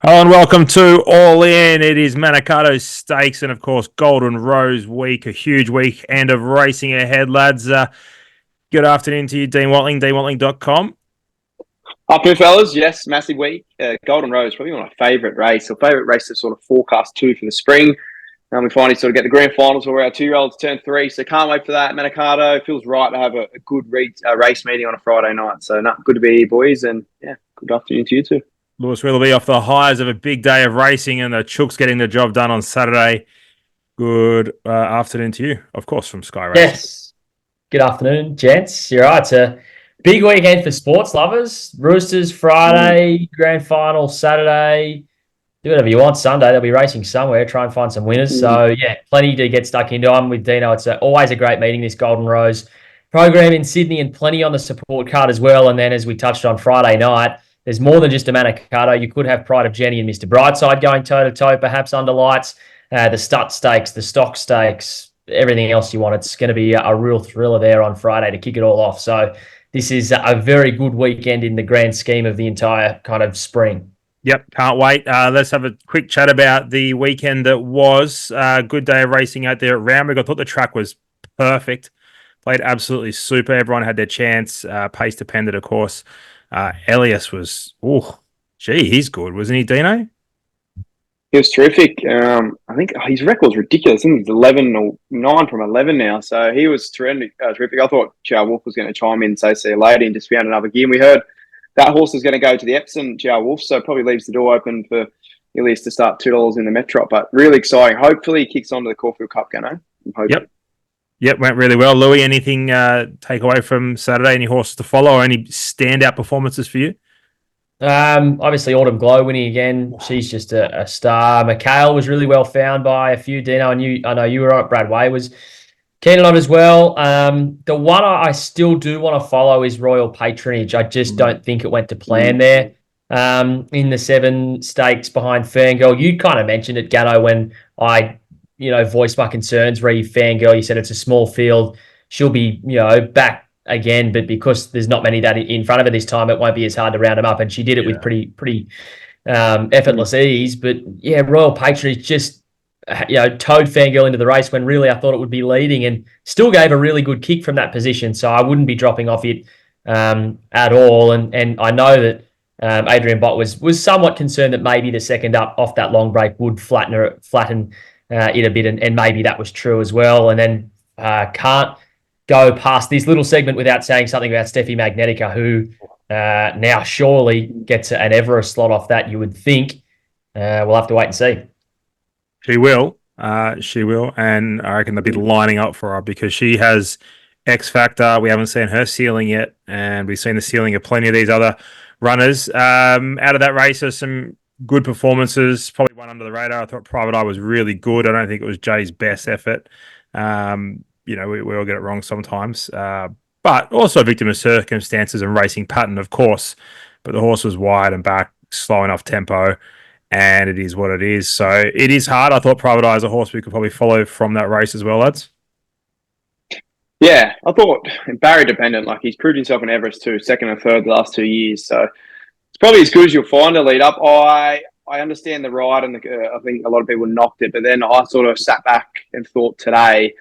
Hello and welcome to All In. It is Manikato Stakes and, of course, Golden Rose Week, a huge weekend of racing ahead, lads. Good afternoon to you, Dean Watling, deanwatling.com. Afternoon, fellas. Yes, massive week. Golden Rose, probably my favourite race, or favourite race to sort of forecast to for the spring. We finally sort of get the grand finals where our 2-year-olds turn 3, so can't wait for that. Manikato, feels right to have a good race meeting on a Friday night. So, good to be here, boys, and yeah, good afternoon to you too. Lewis Willoughby off the highs of a big day of racing and the Chooks getting the job done on Saturday. Good afternoon to you, of course, from Sky Racing. Yes. Good afternoon, gents. You're right. It's a big weekend for sports lovers. Roosters Friday, grand final Saturday. Do whatever you want Sunday. They'll be racing somewhere. Try and find some winners. So, yeah, plenty to get stuck into. I'm with Dino. It's always a great meeting, this Golden Rose program in Sydney, and plenty on the support card as well. And then, as we touched on Friday night, there's more than just a Manikato. You could have Pride of Jenni and Mr. Brightside going toe-to-toe, perhaps under lights. The Stutt Stakes, the Stock Stakes, everything else you want. It's going to be a real thriller there on Friday to kick it all off. So this is a very good weekend in the grand scheme of the entire kind of spring. Yep, can't wait. Let's have a quick chat about the weekend that was. Good day of racing out there at Randwick. I thought the track was perfect. Played absolutely super. Everyone had their chance. Pace dependent, of course. Elias was, he's good, wasn't he, Dino? He was terrific. I think his record's ridiculous. I think he's 11 or 9 from 11 now. So he was terrific. I thought Chow Wolf was going to chime in and say, see you later, and just found another gear. And we heard that horse is going to go to the Epsom, Chow Wolf, so probably leaves the door open for Elias to start $2 in the Metro. But really exciting. Hopefully he kicks on to the Caulfield Cup, Gannon. Yep, went really well. Louis, anything take away from Saturday? Any horses to follow or any standout performances for you? Obviously, Autumn Glow winning again. She's just a star. Mikhail was really well found by a few. Dino, I know you were on it. Brad Way was keen on as well. The one I still do want to follow is Royal Patronage. I just don't think it went to plan there. In the 7 stakes behind Fangirl. You kind of mentioned it, Gatto, when I voiced my concerns. Re Fangirl, you said it's a small field. She'll be, back again, but because there's not many that in front of her this time, it won't be as hard to round them up. And she did it with pretty effortless ease. But yeah, Royal Patronage just towed Fangirl into the race when really I thought it would be leading, and still gave a really good kick from that position. So I wouldn't be dropping off it at all. And I know that Adrian Bott was somewhat concerned that maybe the second up off that long break would flatten it a bit, and maybe that was true as well. And then can't go past this little segment without saying something about Steffi Magnetica, who now surely gets an Everest slot off that, you would think. We'll have to wait and see. She will. And I reckon they'll be lining up for her because she has X Factor. We haven't seen her ceiling yet, and we've seen the ceiling of plenty of these other runners. Out of that race, there's some good performances, probably one under the radar. I thought Private Eye was really good. I don't think it was Jay's best effort. We all get it wrong sometimes. But also victim of circumstances and racing pattern, of course. But the horse was wide and back, slow enough tempo, and it is what it is. So it is hard. I thought Private Eye is a horse we could probably follow from that race as well, lads. Yeah, I thought Barry dependent. Like, he's proved himself in Everest too, 2nd and 3rd the last 2 years. So it's probably as good as you'll find a lead up. I understand the ride, and I think a lot of people knocked it, but then I sort of sat back and thought today,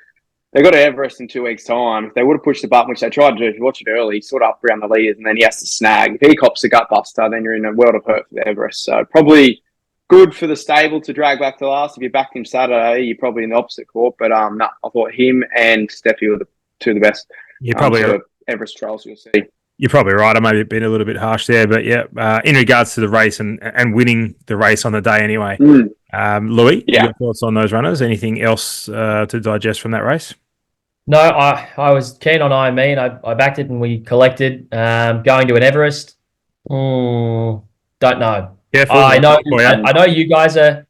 they got to Everest in 2 weeks' time. If they would have pushed the button, which they tried to do, if you watch it early, sort of up around the leaders, and then he has to snag. If he cops a gut buster, then you're in a world of hurt for the Everest. So probably good for the stable to drag back to last. If you backed him Saturday, you're probably in the opposite court. But I thought him and Steffi were the 2 of the best. You're probably Everest trials you'll see. You're probably right. I may have been a little bit harsh there, but yeah, in regards to the race and winning the race on the day anyway. Louis, your thoughts on those runners? Anything else to digest from that race? No, I was keen on I Mean. I backed it and we collected. Going to an Everest, don't know. I know you guys are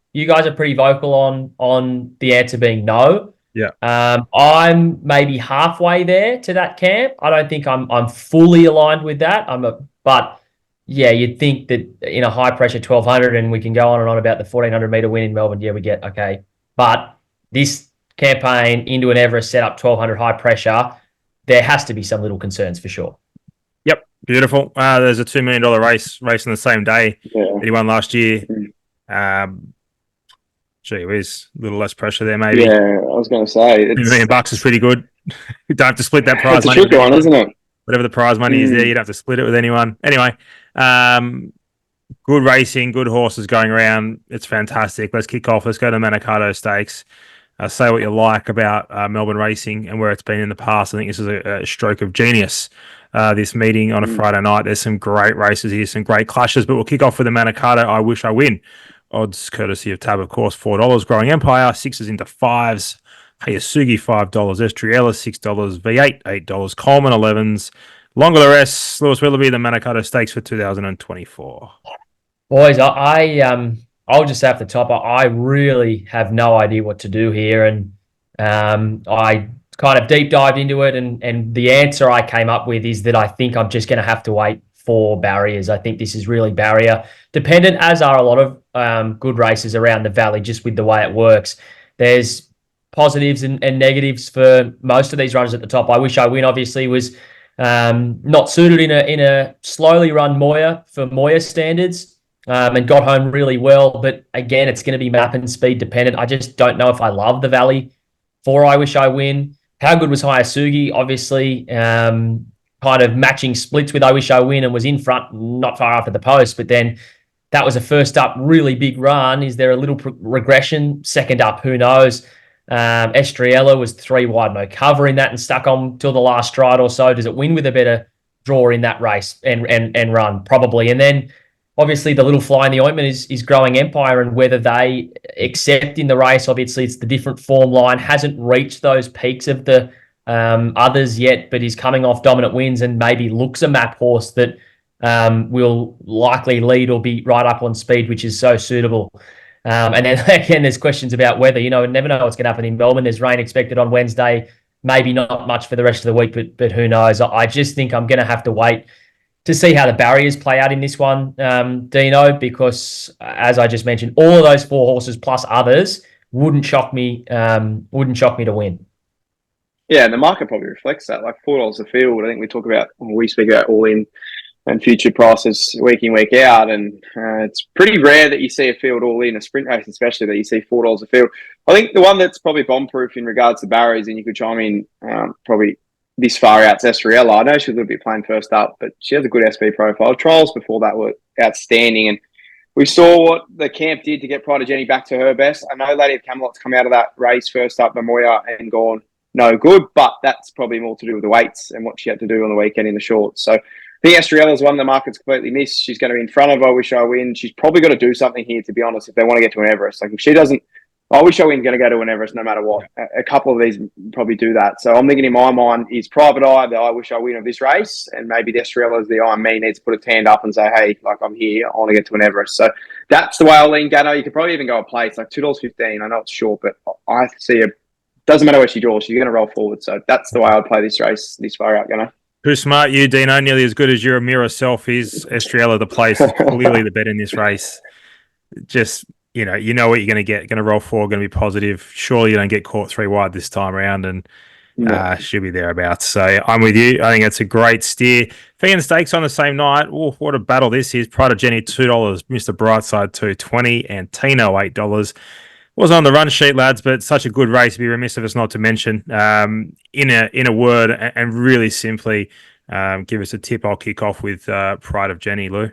pretty vocal on the answer being no. Yeah. I'm maybe halfway there to that camp. I don't think I'm fully aligned with that. But yeah, you'd think that in a high pressure 1200, and we can go on and on about the 1400 meter win in Melbourne. Yeah, we get okay. But this campaign into an Everest setup 1200 high pressure, there has to be some little concerns for sure. Yep, beautiful. There's a $2 million race on the same day that he won last year. Gee whiz, a little less pressure there, maybe. Yeah, I was going to say $1 million is pretty good. You don't have to split that prize it's a money with tricky one, anyone. isn't it? Whatever the prize money is there, you don't have to split it with anyone. Anyway, good racing, good horses going around. It's fantastic. Let's kick off. Let's go to Manikato Stakes. Say what you like about Melbourne racing and where it's been in the past. I think this is a stroke of genius. This meeting on a Friday night. There's some great races here, some great clashes, but we'll kick off with the Manikato. I Wish I Win. Odds courtesy of Tab, of course, $4. Growing Empire, 6s into 5s. Hayasugi, $5. Estriella, $6. V8, $8. Coleman, 11s. Longer the rest. Lewis Willoughby, the Manikato Stakes for 2024. Boys, I'll just say off the top, I really have no idea what to do here, and I kind of deep dived into it, and the answer I came up with is that I think I'm just going to have to wait for barriers. I think this is really barrier dependent, as are a lot of good races around the valley, just with the way it works. There's positives and negatives for most of these runners at the top. I Wish I Win obviously was not suited in a slowly run Moya for Moya standards, and got home really well. But again, it's going to be map and speed dependent. I just don't know if I love the valley for I Wish I Win. How good was Hayasugi? Obviously, kind of matching splits with I Wish I Win and was in front not far after the post, but then that was a first up really big run. Is there a little regression? Second up, who knows? Estriella was 3 wide, no cover in that and stuck on till the last stride or so. Does it win with a better draw in that race and run? Probably. And then obviously the little fly in the ointment is Growing Empire, and whether they accept in the race. Obviously it's the different form line, hasn't reached those peaks of the others yet, but is coming off dominant wins and maybe looks a map horse that will likely lead or be right up on speed, which is so suitable. And then again, there's questions about weather. Never know what's going to happen in Melbourne. There's rain expected on Wednesday, maybe not much for the rest of the week, but who knows? I just think I'm going to have to wait to see how the barriers play out in this one, Dino, because as I just mentioned, all of those 4 horses plus others wouldn't shock me to win. Yeah, and the market probably reflects that. Like $4 a field, I think we speak about all in and future prices week in, week out. And it's pretty rare that you see a field all in, a sprint race especially, that you see $4 a field. I think the one that's probably bomb-proof in regards to barriers, and you could chime in probably this far out, is Estriella. I know she was a little bit playing first up, but she has a good SB profile. Trials before that were outstanding, and we saw what the camp did to get Pride of Jenni back to her best. I know Lady of Camelot's come out of that race first up, Moya, and gone no good, but that's probably more to do with the weights and what she had to do on the weekend in the shorts. So I think Estriella's one the market's completely missed. She's going to be in front of I Wish I Win. She's probably got to do something here, to be honest, if they want to get to an Everest. Like if she doesn't, I Wish I Win's going to go to an Everest no matter what. A couple of these probably do that. So I'm thinking in my mind is Private Eye, the I Wish I Win of this race, and maybe the Estriella's the I Me needs to put its hand up and say, hey, like I'm here, I want to get to an Everest. So that's the way I'll lean Gannon. You could probably even go a place like $2.15. I know it's short, but I see doesn't matter where she draws, she's going to roll forward. So that's the way I'd play this race this far out, Gannon. Too smart, you, Dino. Nearly as good as your mirror self is. Estriella, the place, is clearly the bet in this race. Just, you know what you're going to get. Going to roll forward, going to be positive. Surely you don't get caught 3 wide this time around, and she'll be thereabouts. So I'm with you. I think it's a great steer. Fee and Stakes on the same night. Oh, what a battle this is. Pride of Jenni, $2. Mr. Brightside, $2.20. And Tino, $8. Wasn't on the run sheet, lads, but such a good race. Be remiss of us not to mention. In a word, and really simply, give us a tip. I'll kick off with Pride of Jenni, Lou.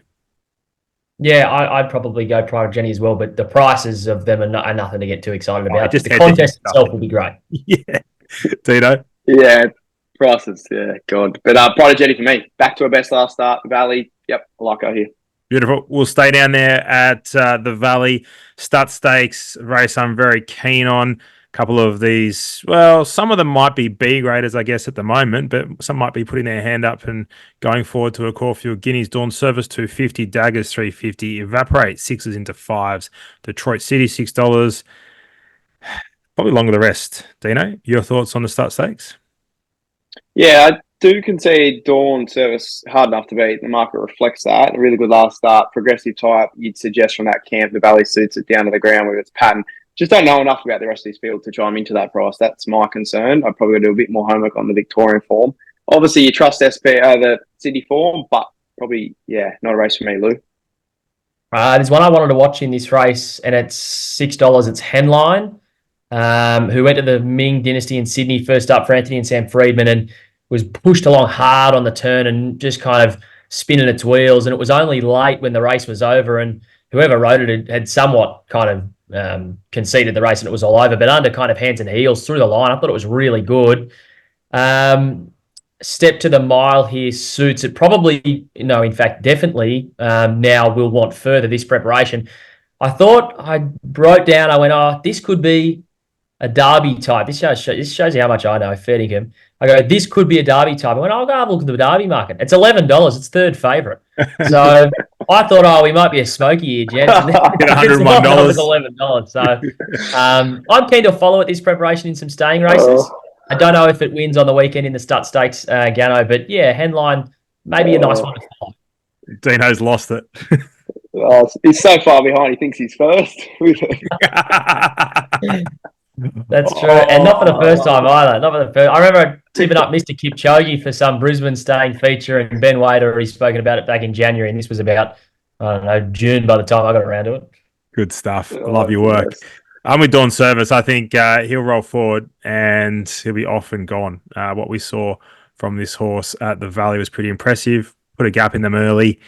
Yeah, I'd probably go Pride of Jenni as well, but the prices of them are nothing to get too excited about. Just the contest itself will be great. Yeah, Tito. Yeah, prices. Yeah, God. But Pride of Jenni for me. Back to her best last start. Valley. Yep, I like her here. Beautiful. We'll stay down there at the Valley. Stutt Stakes race I'm very keen on. A couple of these, well, some of them might be B graders, I guess, at the moment, but some might be putting their hand up and going forward to a Caulfield Guineas. Dawn Service, $2.50. Daggers, $3.50. Evaporate, 6s into 5s. Detroit City, $6. Probably longer the rest. Dino, your thoughts on the Stutt Stakes? Yeah, I do concede Dawn Service hard enough to beat. The market reflects that. A really good last start. Progressive type, you'd suggest from that camp. The Valley suits it down to the ground with its pattern. Just don't know enough about the rest of this field to chime into that price. That's my concern. I'd probably do a bit more homework on the Victorian form. Obviously, you trust the Sydney form, but probably, not a race for me, Lou. There's one I wanted to watch in this race, and it's $6. It's Henline, who went to the Ming Dynasty in Sydney, first up for Anthony and Sam Friedman, and was pushed along hard on the turn and just kind of spinning its wheels. And it was only late when the race was over, and whoever rode it had somewhat kind of conceded the race, and it was all over. But under kind of hands and heels through the line, I thought it was really good. Step to the mile here suits it. Probably, in fact, definitely now we'll want further this preparation. I thought I wrote down, I went, this could be a derby type. This shows you how much I know, Fettingham. I go, this could be a derby type. I went, I'll go have a look at the derby market. It's $11. It's third favourite. So I thought, we might be a smoky here, gents. Get $101. It's $11. So I'm keen to follow it, this preparation in some staying races. I don't know if it wins on the weekend in the Stutt Stakes, Gano, but yeah, Henline, maybe a nice one to follow. Dino's lost it. He's so far behind, he thinks he's first. That's true. And not for the first time either. Not for the first. I remember tipping up Mr. Kipchoge for some Brisbane staying feature, and Ben Wade already spoken about it back in January, and this was about, June by the time I got around to it. Good stuff. I love your work. I'm with Dawn Service. I think he'll roll forward and he'll be off and gone. What we saw from this horse at the Valley was pretty impressive. Put a gap in them early.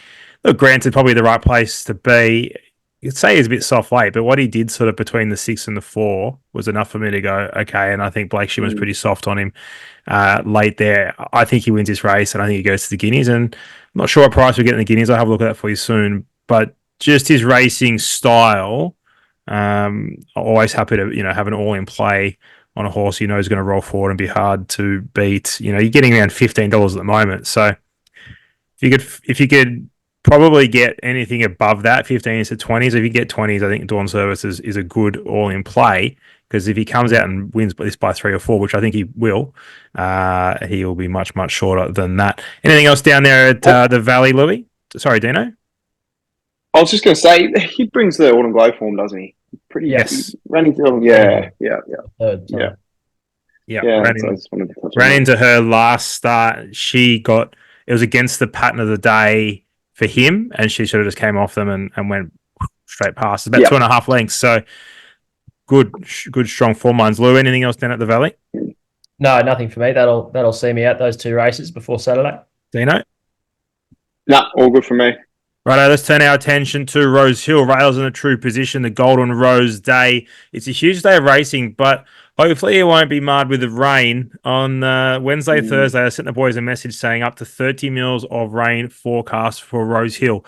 Look, granted, probably the right place to be. You'd say he's a bit soft late, but what he did sort of between the 6 and the 4 was enough for me to go, okay, and I think Blake Shimmer's pretty soft on him late there. I think he wins this race, and I think he goes to the Guineas, and I'm not sure what price we get in the Guineas. I'll have a look at that for you soon, but just his racing style, always happy to, have an all-in play on a horse you know is going to roll forward and be hard to beat. You're getting around $15 at the moment, so if you could probably get anything above that, 15s to 20s. If you get 20s, I think Dawn Service is a good all-in play, because if he comes out and wins this by 3 or 4, which I think he will be much, much shorter than that. Anything else down there at the Valley, Louis? Sorry, Dino? I was just going to say, he brings the Autumn Glow form, doesn't he? Pretty running through. Yeah. Ran into her last start. It was against the pattern of the day for him, and she sort of just came off them and went straight past. About 2.5 lengths. So good, strong form lines. Lou, anything else down at the Valley? No, nothing for me. That'll see me out those 2 races before Saturday. Dino? No, all good for me. Righto, let's turn our attention to Rosehill. Rails in a true position, the Golden Rose Day. It's a huge day of racing, but hopefully it won't be marred with the rain. On Wednesday, Thursday, I sent the boys a message saying up to 30 mils of rain forecast for Rosehill.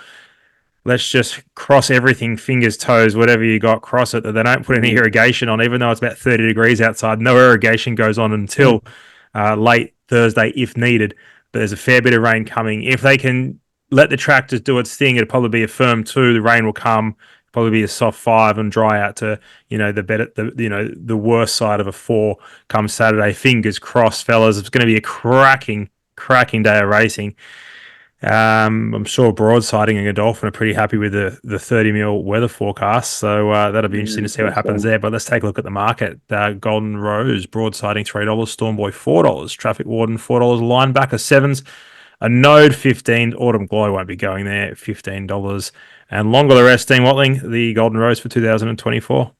Let's just cross everything, fingers, toes, whatever you got, cross it, that they don't put any irrigation on, even though it's about 30 degrees outside. No irrigation goes on until late Thursday if needed, but there's a fair bit of rain coming. If they can let the tractors do its thing, it'll probably be a firm 2. The rain will come, probably be a soft 5 and dry out to, the worst side of a 4 come Saturday. Fingers crossed, fellas. It's going to be a cracking day of racing. I'm sure Broadsiding and Godolphin are pretty happy with the 30 mil weather forecast, so that'll be interesting to see what happens there. But let's take a look at the market. Golden Rose, Broadsiding $3, Stormboy $4, Traffic Warden $4, Linebacker 7s, a Node 15, Autumn Glow won't be going there, $15, and longer the rest. Dean Watling, the Golden Rose for 2024.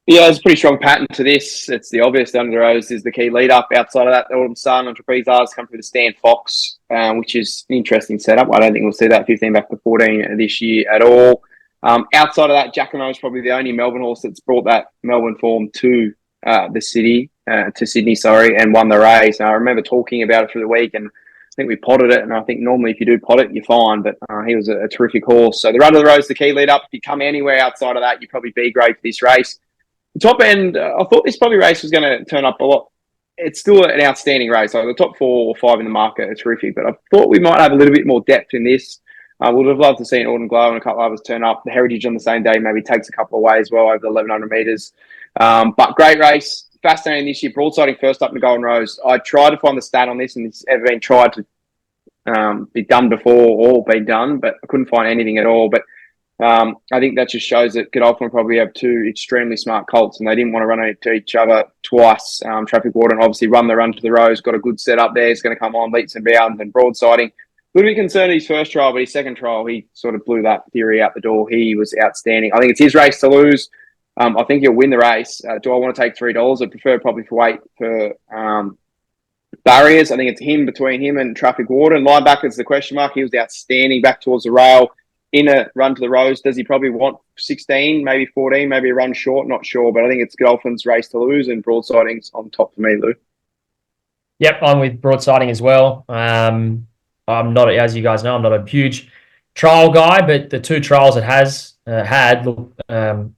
Yeah, there's a pretty strong pattern to this. It's the obvious. Under the Rose is the key lead up. Outside of that, the Autumn Sun and Trapeze R's come through the Stan Fox, which is an interesting setup. I don't think we'll see that 15 back to 14 this year at all. Outside of that, Jackano is probably the only Melbourne horse that's brought that Melbourne form to to Sydney, and won the race. And I remember talking about it through the week, and I think we potted it. And I think normally if you do pot it, you're fine. But he was a terrific horse. So the Run of the Rose, the key lead up. If you come anywhere outside of that, you probably B grade for this race. The top end, I thought this probably race was going to turn up a lot. It's still an outstanding race. Like the top 4 or 5 in the market are terrific, but I thought we might have a little bit more depth in this. I would have loved to see an Autumn Glow and a couple of others turn up. The Heritage on the same day maybe takes a couple away as well over the 1,100 metres. But great race. Fascinating this year. Broadsiding first up in the Golden Rose. I tried to find the stat on this, and it's ever been tried to be done before or been done, but I couldn't find anything at all. But I think that just shows that Godolphin probably have 2 extremely smart colts, and they didn't want to run into each other twice. Traffic Warden obviously run the Run to the Rose, got a good setup there. It's going to come on leaps and bounds, and Broadsiding little bit concerned at his first trial, but his second trial, he sort of blew that theory out the door. He was outstanding. I think it's his race to lose. I think he'll win the race. Do I want to take $3? I prefer probably for weight for barriers. I think it's between him and Traffic Warden. Linebacker's the question mark. He was outstanding back towards the rail in a run to the Rose. Does he probably want 16, maybe 14, maybe a run short? Not sure, but I think it's Godolphin's race to lose and Broadsiding's on top for me, Lou. Yep, I'm with Broadsiding as well. I'm not, as you guys know, I'm not a huge trial guy, but the two trials it has had look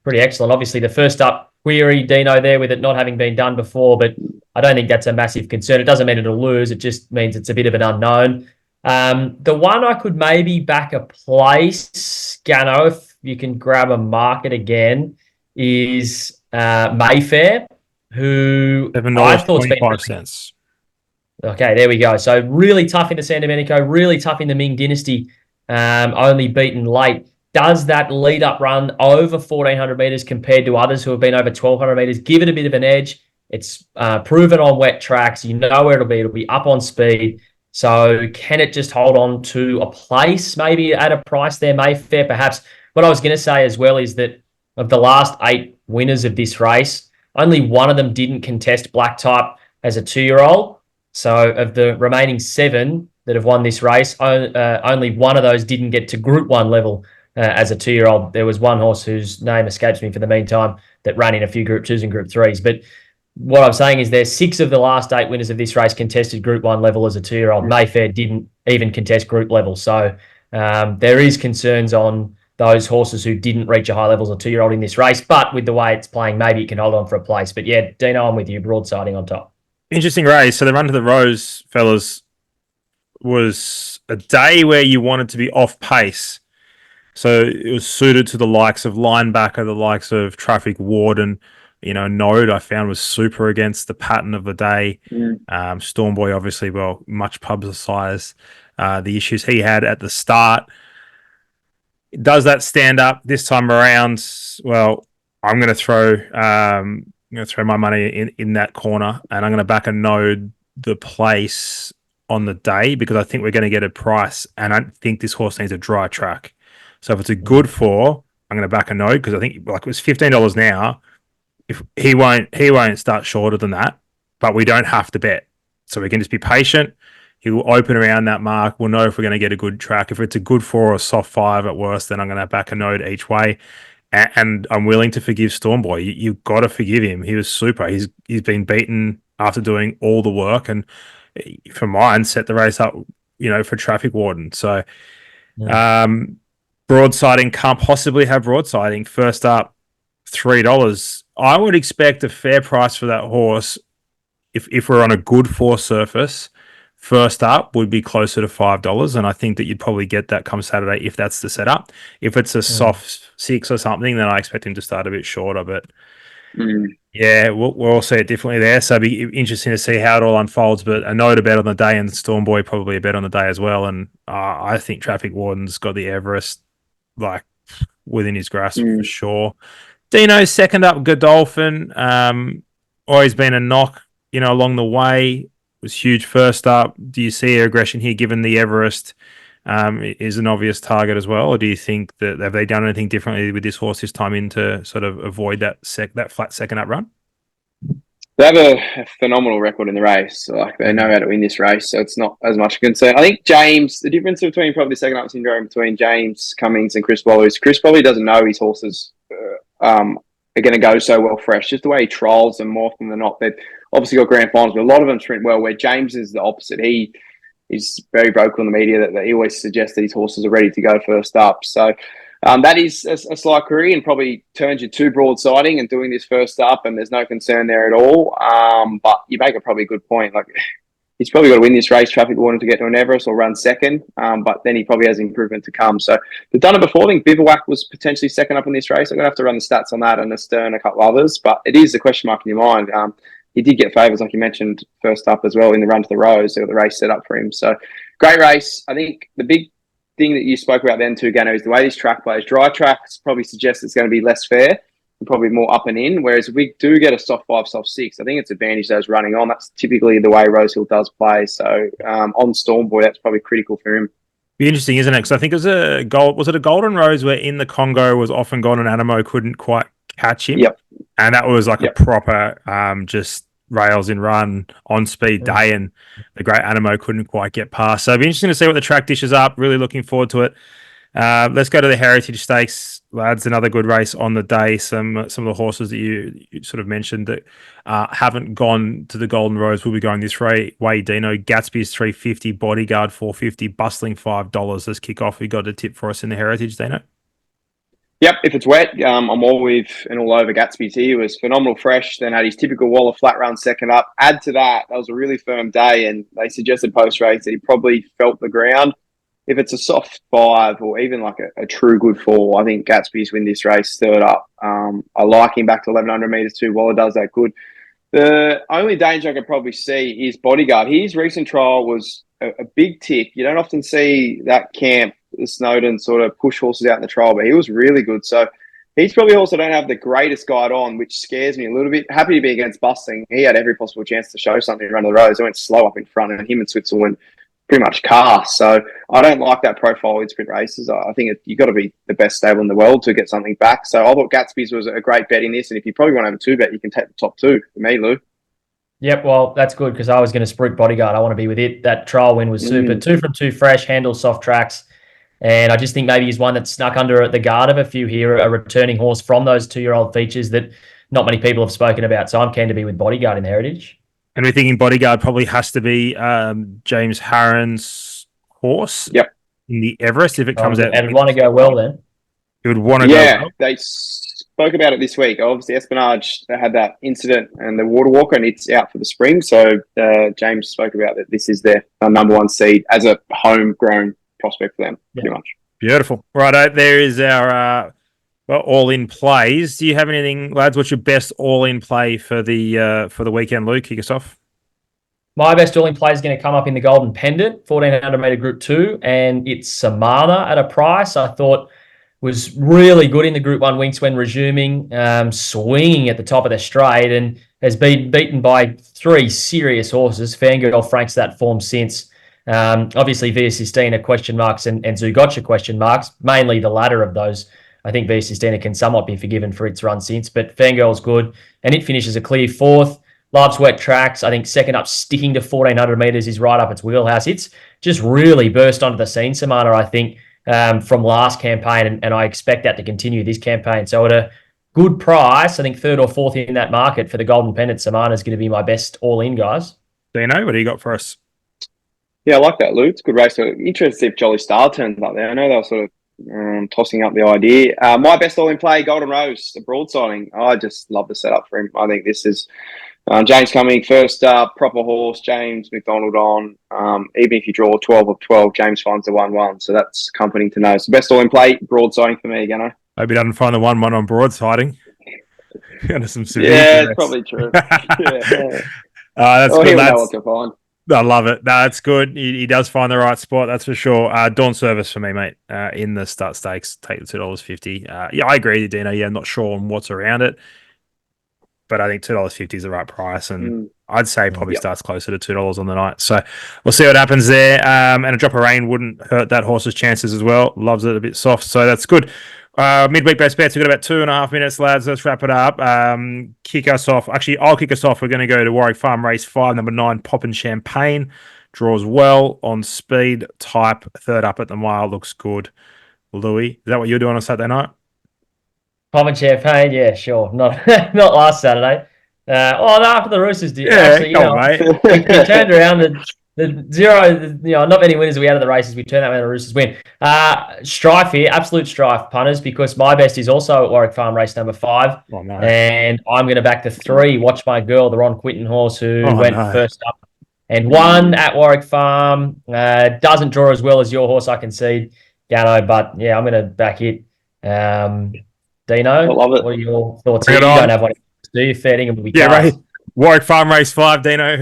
pretty excellent. Obviously, the first up, query Dino there with it not having been done before, but I don't think that's a massive concern. It doesn't mean it'll lose. It just means it's a bit of an unknown. The one I could maybe back a place, Gano, if you can grab a market again, is Mayfair, who I thought's been $7.25. Okay, there we go. So really tough in the San Domenico, really tough in the Ming Dynasty, only beaten late. Does that lead-up run over 1,400 metres compared to others who have been over 1,200 metres give it a bit of an edge? It's proven on wet tracks. You know where it'll be. It'll be up on speed. So can it just hold on to a place, maybe at a price there, Mayfair, perhaps? What I was going to say as well is that of the last 8 winners of this race, only one of them didn't contest black type as a 2-year-old. So of the remaining 7 that have won this race, only one of those didn't get to Group 1 level as a 2-year-old. There was one horse whose name escapes me for the meantime that ran in a few Group 2s and Group 3s. But what I'm saying is there's 6 of the last 8 winners of this race contested Group 1 level as a 2-year-old. Mayfair didn't even contest Group level. So there is concerns on those horses who didn't reach a high level as a 2-year-old in this race. But with the way it's playing, maybe it can hold on for a place. But yeah, Dino, I'm with you. Broadsiding on top. Interesting race. So the run to the Rose, fellas, was a day where you wanted to be off pace. So it was suited to the likes of Linebacker, the likes of Traffic Warden. Node I found was super against the pattern of the day. Stormboy, obviously, much publicised the issues he had at the start. Does that stand up this time around? Well, I'm going to throw my money in that corner, and I'm going to back a Node the place on the day because I think we're going to get a price, and I think this horse needs a dry track. So if it's a good 4, I'm going to back a Node because I think it was $15 now. If he won't start shorter than that, but we don't have to bet, so we can just be patient. He will open around that mark. We'll know if we're going to get a good track. If it's a good 4 or a soft 5 at worst, then I'm going to back a Node each way. And I'm willing to forgive Stormboy. You've got to forgive him. He was super. He's been beaten after doing all the work, and for mine, set the race up, for Traffic Warden. So, Broadsiding can't possibly have Broadsiding. First up, $3. I would expect a fair price for that horse if we're on a good 4 surface. First up would be closer to $5, and I think that you'd probably get that come Saturday if that's the setup. If it's a soft 6 or something, then I expect him to start a bit shorter. But yeah, we'll all see it differently there. So it'll be interesting to see how it all unfolds. But a Node a bet on the day, and Stormboy probably a bet on the day as well. And I think Traffic Warden's got the Everest within his grasp for sure. Dino's second up, Godolphin. Always been a knock, along the way. Was huge first up. Do you see aggression here given the Everest is an obvious target as well? Or do you think that have they done anything differently with this horse this time in to sort of avoid that flat second up run? They have a phenomenal record in the race. They know how to win this race, so it's not as much a concern. I think the difference between probably second up syndrome between James Cummings and Chris Waller is Chris probably doesn't know his horses are going to go so well fresh. Just the way he trials them more often than not. They've obviously got grand finals, but a lot of them sprint well, where James is the opposite. He is very vocal in the media that he always suggests that his horses are ready to go first up. So that is a slight query and probably turns you to Broadsiding and doing this first up, and there's no concern there at all. But you make a probably good point. He's probably got to win this race, Traffic Warden, to get to an Everest or run second. But then he probably has improvement to come. So they've done it before. I think Bivouac was potentially second up in this race. I'm going to have to run the stats on that and Astern, a couple others. But it is a question mark in your mind. He did get favours, like you mentioned, first up as well in the run to the Rose. They got the race set up for him. So great race. I think the big thing that you spoke about then too, Gannon, is the way this track plays. Dry tracks probably suggest it's going to be less fair and probably more up and in, whereas if we do get a soft 5, soft 6, I think it's advantage those running on. That's typically the way Rosehill does play. So on Stormboy, that's probably critical for him. Be interesting, isn't it? Because I think it was was it a Golden Rose where in the Congo was often gone and Animo couldn't quite catch him? Yep. And that was like a Yep. proper just rails in run on speed day, and the great Animo couldn't quite get past. So it'll be interesting to see what the track dishes up. Really looking forward to it. Let's go to the Heritage Stakes, lads. Another good race on the day. Some of the horses that you sort of mentioned that haven't gone to the Golden Rose will be going this way. Dino, Gatsby's 350, Bodyguard 450, Bustling $5. Let's kick off. We got a tip for us in the Heritage, Dino. Yep, if it's wet, I'm all with and all over Gatsby's here. He was phenomenal fresh, then had his typical Waller flat run second up. Add to that was a really firm day, and they suggested post-race that he probably felt the ground. If it's a soft 5 or even like a true good 4, I think Gatsby's win this race third up. I like him back to 1,100 metres too. Waller does that good. The only danger I could probably see is Bodyguard. His recent trial was a big tick. You don't often see that camp, the Snowden, sort of push horses out in the trial, but he was really good. So he's probably also don't have the greatest guide on, which scares me a little bit. Happy to be against Bustling. He had every possible chance to show something around the roads. They went slow up in front, and him and Switzerland pretty much cast. So I don't like that profile in sprint races. I think you've got to be the best stable in the world to get something back. So I thought Gatsby's was a great bet in this. And if you probably want to have a 2-bet, you can take the top 2 for me, Lou. Yep, well, that's good because I was going to spruik Bodyguard. I want to be with it. That trial win was super. 2 from 2 fresh, handles soft tracks. And I just think maybe he's one that snuck under the guard of a few here, a returning horse from those 2-year-old features that not many people have spoken about. So I'm keen to be with Bodyguard in the Heritage. And we're thinking Bodyguard probably has to be James Harron's horse. Yep. In the Everest if it comes out. And want to go well then. He would want to go well. They spoke about it this week. Obviously, Espionage, they had that incident and the Water Walker, and it's out for the spring. So James spoke about that this is their number 1 seed as a homegrown prospect for them, pretty much. Beautiful. Righto, there is our all-in plays. Do you have anything, lads? What's your best all-in play for the weekend, Luke? Kick us off. My best all-in play is going to come up in the Golden Pendant, 1,400 metre Group 2, and it's Samana at a price I thought was really good in the Group 1 winks when resuming, swinging at the top of the straight, and has been beaten by 3 serious horses. Fangirl franks that form since. Obviously, Via Sistina question marks and Zugotcha question marks, mainly the latter of those. I think Via Sistina can somewhat be forgiven for its run since, but Fangirl's good, and it finishes a clear 4th. Loves wet tracks. I think second up, sticking to 1,400 metres is right up its wheelhouse. It's just really burst onto the scene, Samana, I think, from last campaign, and I expect that to continue this campaign. So at a good price, I think 3rd or 4th in that market for the Golden Pendant, Samana is going to be my best all-in, guys. Dino, what do you got for us? Yeah, I like that, Luke. It's a good race. So interested to see if Jolly Star turns up there. I know they were sort of tossing up the idea. My best all-in play, Golden Rose, the Broadsiding. I just love the setup for him. I think this is James Cumming, first up, proper horse, James McDonald on. Even if you draw 12 of 12, James finds the 1-1. So that's comforting to know. So best all in play, Broadsiding for me, Gannon. Hope he doesn't find the 1-1 on Broadsiding. Under some severe it's probably true. That's good, lads. Know what to find. I love it. No, it's good. He does find the right spot, that's for sure. Dawn Service for me, mate, in the Stutt Stakes. Take the $2.50. Yeah, I agree with you, Dino. Yeah, I'm not sure on what's around it, but I think $2.50 is the right price, and I'd say probably starts closer to $2 on the night. So we'll see what happens there. And a drop of rain wouldn't hurt that horse's chances as well. Loves it a bit soft, so that's good. Midweek best bets. We've got about 2.5 minutes, lads. Let's wrap it up. Kick us off. Actually, I'll kick us off. We're going to go to Warwick Farm Race 5, number 9, Poppin' Champagne. Draws well on speed, type, 3rd up at the mile. Looks good. Louis, is that what you're doing on Saturday night? Poppin' Champagne, yeah, sure. Not last Saturday. No, after the Roosters did. Yeah, actually, mate. we turned around the zero, not many winners we had of the races. We turned out when the Roosters win. Strife here, absolute strife, punters, because my best is also at Warwick Farm Race number 5. Oh, no. And I'm going to back the 3. Watch My Girl, the Ron Quinton horse who went first up and won at Warwick Farm. Doesn't draw as well as your horse, I concede, Gano, but yeah, I'm going to back it. Dino, I love it. What are your thoughts here? You don't have one to do. You're fair dinkum will be right. Warwick Farm Race 5, Dino.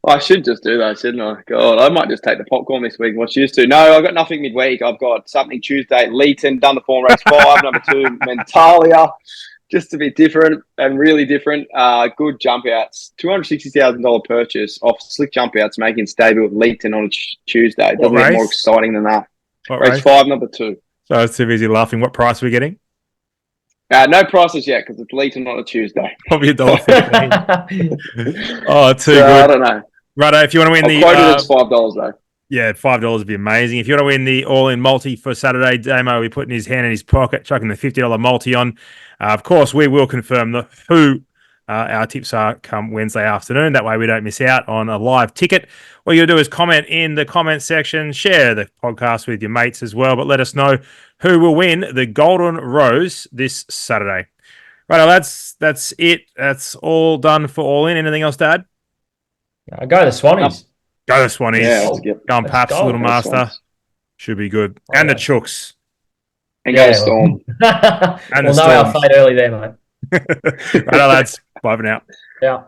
I should just do that, shouldn't I? God, I might just take the popcorn this week. What you used to? No, I've got nothing midweek. I've got something Tuesday. Leeton, done the form race 5. Number 2, Mentalia. just a bit different and really different. Good jump outs. $260,000 purchase off slick jump outs, making its debut with Leeton on a Tuesday. Doesn't get more exciting than that. Race 5, number 2. So I was too busy laughing. What price are we getting? No prices yet because it's Leeton on a Tuesday. Probably $1.15. Oh, too good. I don't know. Righto, if you want to win I'll quote it as $5 though. Yeah, $5 would be amazing. If you want to win the all-in multi for Saturday, Damo will be putting his hand in his pocket, chucking the $50 multi on. Of course, we will confirm who our tips are come Wednesday afternoon. That way we don't miss out on a live ticket. All you do is comment in the comment section, share the podcast with your mates as well, but let us know who will win the Golden Rose this Saturday. Right, that's it. That's all done for All In. Anything else to add? Go the Swannies. Go the Swannies. Yeah, go on Paps, Little Master. Should be good. And the Chooks. And go Storm. And we'll know our fate early there, mate. Right, lads. Bye for now. Yeah.